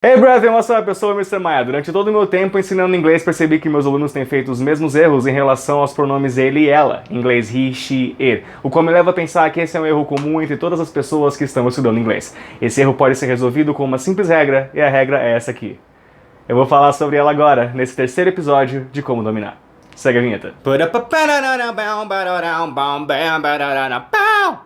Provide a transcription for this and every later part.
Hey brother, what's up? Eu sou o Mr. Maia. Durante todo o meu tempo ensinando inglês, percebi que meus alunos têm feito os mesmos erros em relação aos pronomes ele e ela, em inglês he, she, it, o qual me leva a pensar que esse é um erro comum entre todas as pessoas que estão estudando inglês. Esse erro pode ser resolvido com uma simples regra, e a regra é essa aqui. Eu vou falar sobre ela agora, nesse terceiro episódio de Como Dominar. Segue a vinheta.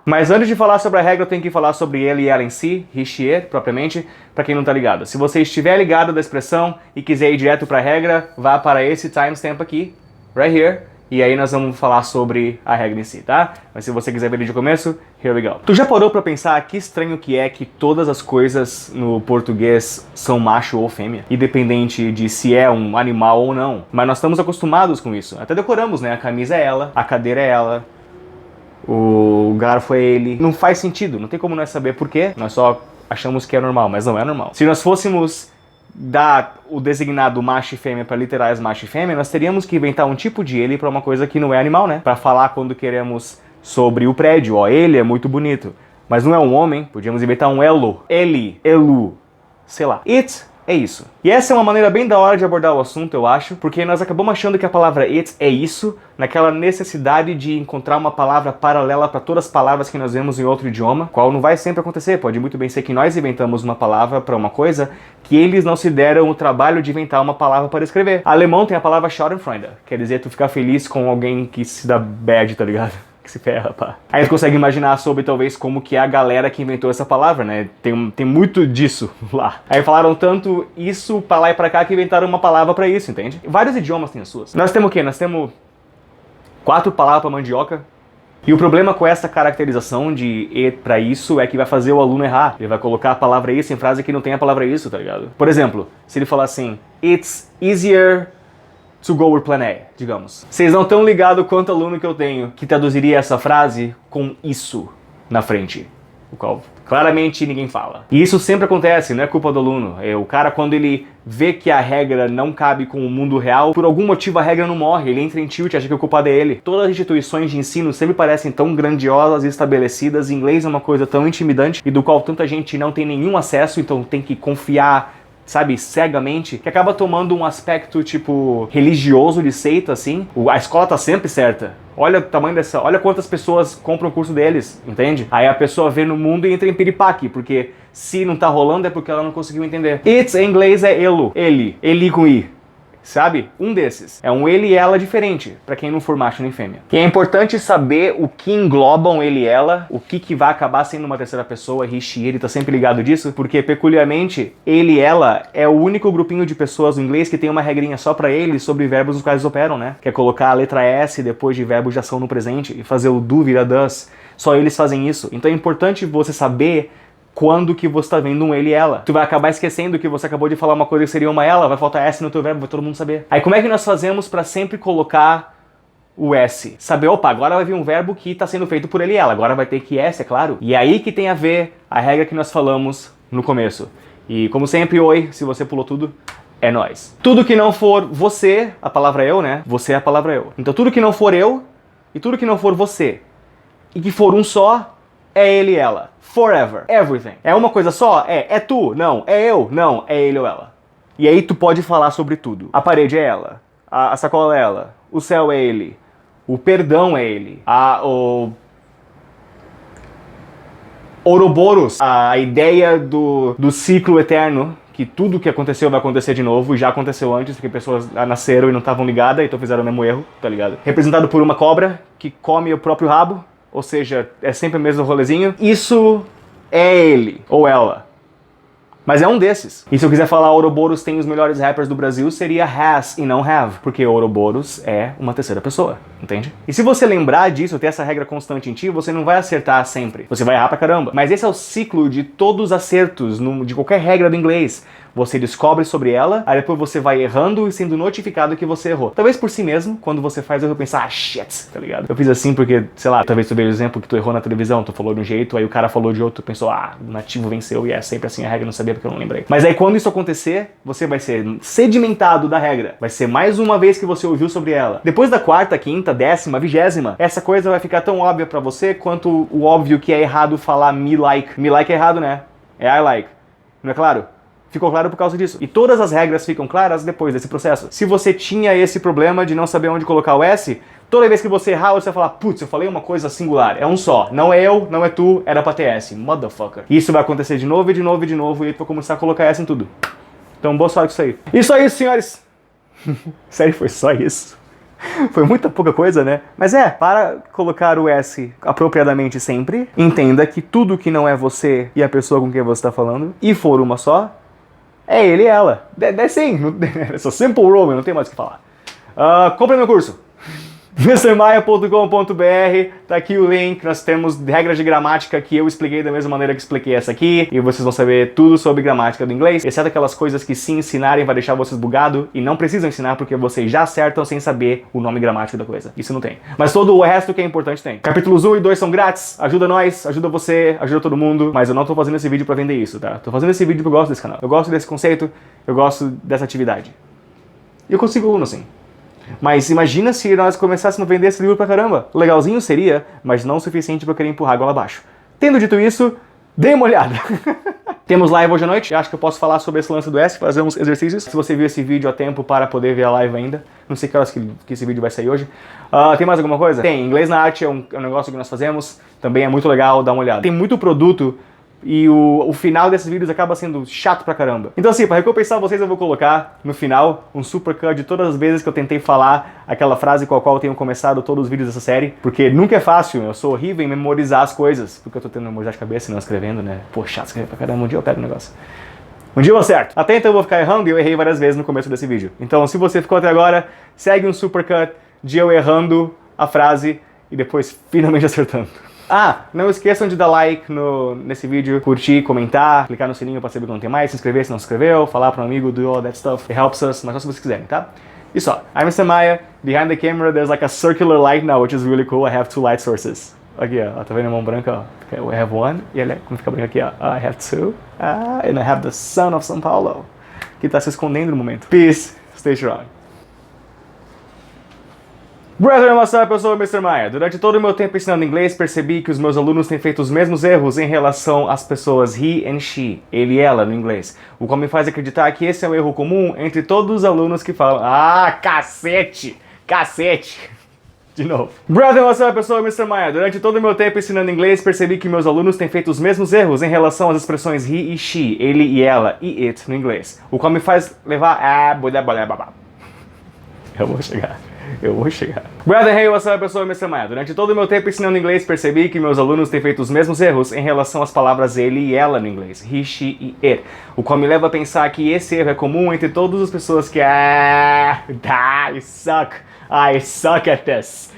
Mas antes de falar sobre a regra, eu tenho que falar sobre ele e ela em si, he, she, it, propriamente, pra quem não tá ligado. Se você estiver ligado da expressão e quiser ir direto pra regra, vá para esse timestamp aqui, right here, e aí nós vamos falar sobre a regra em si, tá? Mas se você quiser ver desde o começo, here we go. Tu já parou pra pensar que estranho que é que todas as coisas no português são macho ou fêmea? Independente de se é um animal ou não. Mas nós estamos acostumados com isso. Até decoramos, né? A camisa é ela, a cadeira é ela, o garfo é ele. Não faz sentido, não tem como nós saber por quê. Nós só achamos que é normal, mas não é normal. Se nós fôssemos dar o designado macho e fêmea para literais macho e fêmea, nós teríamos que inventar um tipo de ele para uma coisa que não é animal, né? Para falar quando queremos sobre o prédio, ó, ele é muito bonito. Mas não é um homem, podíamos inventar um elo, ele, elu, sei lá. It é isso. E essa é uma maneira bem da hora de abordar o assunto, eu acho, porque nós acabamos achando que a palavra it é isso, naquela necessidade de encontrar uma palavra paralela para todas as palavras que nós vemos em outro idioma, qual não vai sempre acontecer. Pode muito bem ser que nós inventamos uma palavra para uma coisa que eles não se deram o trabalho de inventar uma palavra para escrever. Alemão tem a palavra Schadenfreude, quer dizer tu ficar feliz com alguém que se dá bad, tá ligado? Que se ferra, pá. Aí tu consegue imaginar sobre, talvez, como que é a galera que inventou essa palavra, né? Tem muito disso lá. Aí falaram tanto isso pra lá e pra cá que inventaram uma palavra pra isso, entende? Vários idiomas têm as suas. Nós temos o quê? Nós temos 4 palavras pra mandioca. E o problema com essa caracterização de it pra isso é que vai fazer o aluno errar. Ele vai colocar a palavra isso em frase que não tem a palavra isso, tá ligado? Por exemplo, se ele falar assim, it's easier to go with plan A, digamos. Vocês não estão ligados quanto aluno que eu tenho que traduziria essa frase com isso na frente, o qual claramente ninguém fala. E isso sempre acontece, não é culpa do aluno. O cara, quando ele vê que a regra não cabe com o mundo real, por algum motivo a regra não morre, ele entra em tilt e acha que o culpado é ele. Todas as instituições de ensino sempre parecem tão grandiosas e estabelecidas, inglês é uma coisa tão intimidante e do qual tanta gente não tem nenhum acesso, então tem que confiar, sabe, cegamente, que acaba tomando um aspecto, tipo, religioso de seita, assim. A escola tá sempre certa. Olha o tamanho dessa... Olha quantas pessoas compram o curso deles, entende? Aí a pessoa vê no mundo e entra em piripaque, porque se não tá rolando é porque ela não conseguiu entender. It's, em inglês, é elo. Ele com i. Sabe? Um desses. É um ele e ela diferente, pra quem não for macho nem fêmea. E é importante saber o que englobam ele e ela, o que vai acabar sendo uma terceira pessoa, he, she, ele tá sempre ligado disso, porque peculiarmente, ele e ela é o único grupinho de pessoas no inglês que tem uma regrinha só pra eles sobre verbos nos quais eles operam, né? Que é colocar a letra S depois de verbos de ação no presente e fazer o do virar does. Só eles fazem isso. Então é importante você saber quando que você tá vendo um ele e ela. Tu vai acabar esquecendo que você acabou de falar uma coisa que seria uma ela, vai faltar S no teu verbo, vai todo mundo saber. Aí como é que nós fazemos pra sempre colocar o S? Saber, opa, agora vai vir um verbo que tá sendo feito por ele e ela, agora vai ter que S, é claro. E aí que tem a ver a regra que nós falamos no começo. E como sempre, oi, se você pulou tudo, é nóis. Tudo que não for você, a palavra eu, né? Você é a palavra eu. Então tudo que não for eu e tudo que não for você e que for um só, é ele e ela. Forever. Everything. É uma coisa só? É tu? Não. É eu? Não. É ele ou ela. E aí tu pode falar sobre tudo. A parede é ela. A sacola é ela. O céu é ele. O perdão é ele. O Ouroboros. A ideia do ciclo eterno. Que tudo que aconteceu vai acontecer de novo. E já aconteceu antes, porque pessoas nasceram e não estavam ligadas, então fizeram o mesmo erro, tá ligado? Representado por uma cobra que come o próprio rabo. Ou seja, é sempre o mesmo rolezinho. Isso é ele, ou ela. Mas é um desses. E se eu quiser falar Ouroboros tem os melhores rappers do Brasil, seria has e não have. Porque Ouroboros é uma terceira pessoa, entende? E se você lembrar disso, ter essa regra constante em ti, você não vai acertar sempre. Você vai errar pra caramba. Mas esse é o ciclo de todos os acertos de qualquer regra do inglês. Você descobre sobre ela, aí depois você vai errando e sendo notificado que você errou. Talvez por si mesmo, quando você faz, eu vou pensar, shit, tá ligado? Eu fiz assim porque, sei lá, talvez tu veja o exemplo que tu errou na televisão, tu falou de um jeito, aí o cara falou de outro, tu pensou, o nativo venceu, e é sempre assim a regra, eu não sabia porque eu não lembrei. Mas aí quando isso acontecer, você vai ser sedimentado da regra. Vai ser mais uma vez que você ouviu sobre ela. Depois da 4ª, 5ª, 10ª, 20ª, essa coisa vai ficar tão óbvia pra você quanto o óbvio que é errado falar me like. Me like é errado, né? É I like. Não é claro? Ficou claro por causa disso. E todas as regras ficam claras depois desse processo. Se você tinha esse problema de não saber onde colocar o S, toda vez que você errar, você vai falar, putz, eu falei uma coisa singular. É um só. Não é eu, não é tu, era pra ter S. Motherfucker. Isso vai acontecer de novo e de novo e de novo, e aí tu vai começar a colocar S em tudo. Então, boa sorte com isso aí. Isso aí, senhores. Sério, foi só isso? Foi muita pouca coisa, né? Mas para colocar o S apropriadamente sempre, entenda que tudo que não é você e a pessoa com quem você está falando, e for uma só, é ele e ela. É sim, é só simple rule, não tem mais o que falar. Compre meu curso. mrmaia.com.br, tá aqui o link, nós temos regras de gramática que eu expliquei da mesma maneira que expliquei essa aqui, e vocês vão saber tudo sobre gramática do inglês, exceto aquelas coisas que se ensinarem vai deixar vocês bugados, e não precisam ensinar porque vocês já acertam sem saber o nome gramático da coisa. Isso não tem. Mas todo o resto que é importante tem. Capítulos 1 e 2 são grátis, ajuda nós, ajuda você, ajuda todo mundo, mas eu não tô fazendo esse vídeo pra vender isso, tá? Tô fazendo esse vídeo porque eu gosto desse canal, eu gosto desse conceito, eu gosto dessa atividade. E eu consigo aluno assim. Mas imagina se nós começássemos a vender esse livro pra caramba. Legalzinho seria, mas não o suficiente pra eu querer empurrar a goela abaixo. Tendo dito isso, dê uma olhada. Temos live hoje à noite. Acho que eu posso falar sobre esse lance do S, fazer uns exercícios. Se você viu esse vídeo a tempo para poder ver a live ainda. Não sei que horas que esse vídeo vai sair hoje. Tem mais alguma coisa? Tem. Inglês na Arte é um negócio que nós fazemos. Também é muito legal, dá uma olhada. Tem muito produto. E o final desses vídeos acaba sendo chato pra caramba. Então assim, pra recompensar vocês eu vou colocar no final um supercut de todas as vezes que eu tentei falar aquela frase com a qual eu tenho começado todos os vídeos dessa série. Porque nunca é fácil, eu sou horrível em memorizar as coisas. Porque eu tô tentando memorizar de cabeça e não escrevendo, né? Pô, chato escrever pra caramba, um dia eu pego o negócio. Um dia eu acerto. Até então eu vou ficar errando e eu errei várias vezes no começo desse vídeo. Então se você ficou até agora, segue um supercut de eu errando a frase e depois finalmente acertando. Não esqueçam de dar like nesse vídeo, curtir, comentar, clicar no sininho pra saber quando tem mais, se inscrever se não se inscreveu, falar para um amigo, do all that stuff. It helps us, mas só se vocês quiserem, tá? E só, I'm Mr. Maia, behind the camera there's like a circular light now, which is really cool, I have two light sources. Aqui, ó, tá vendo a mão branca, ó? I have one, e ele como fica branca aqui, ó, I have two, and I have the sun of São Paulo, que tá se escondendo no momento. Peace, stay strong. Brethren, what's up? Eu sou o Mr. Maia. Durante todo o meu tempo ensinando inglês, percebi que os meus alunos têm feito os mesmos erros em relação às pessoas he and she, ele e ela no inglês. O qual me faz acreditar que esse é um erro comum entre todos os alunos que falam cacete! De novo. Brethren, what's up? Eu sou o Mr. Maia. Durante todo o meu tempo ensinando inglês, percebi que meus alunos têm feito os mesmos erros em relação às expressões he e she, ele e ela, e it no inglês. O qual me faz levar Eu vou chegar. Brother, hey, what's up? Eu sou o Mr. Maia. Durante todo o meu tempo ensinando inglês, percebi que meus alunos têm feito os mesmos erros em relação às palavras ele e ela no inglês. He, she e it. O qual me leva a pensar que esse erro é comum entre todas as pessoas que I suck at this.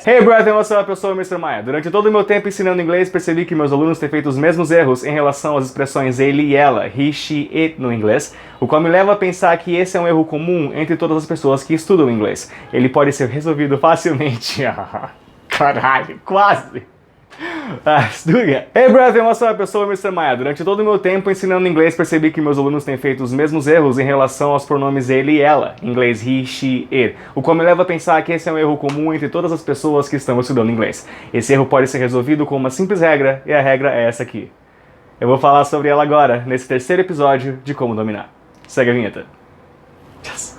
Hey, brother, what's up? Eu sou o Mr. Maia. Durante todo o meu tempo ensinando inglês, percebi que meus alunos têm feito os mesmos erros em relação às expressões ele e ela, he, she, it no inglês, o qual me leva a pensar que esse é um erro comum entre todas as pessoas que estudam inglês. Ele pode ser resolvido facilmente. Caralho, quase. Estuda. Hey, brother, what's up? Eu sou o Mr. Maia. Durante todo o meu tempo ensinando inglês, percebi que meus alunos têm feito os mesmos erros em relação aos pronomes ele e ela, em inglês he, she, it, o qual me leva a pensar que esse é um erro comum entre todas as pessoas que estão estudando inglês. Esse erro pode ser resolvido com uma simples regra, e a regra é essa aqui. Eu vou falar sobre ela agora, nesse terceiro episódio de Como Dominar. Segue a vinheta. Yes.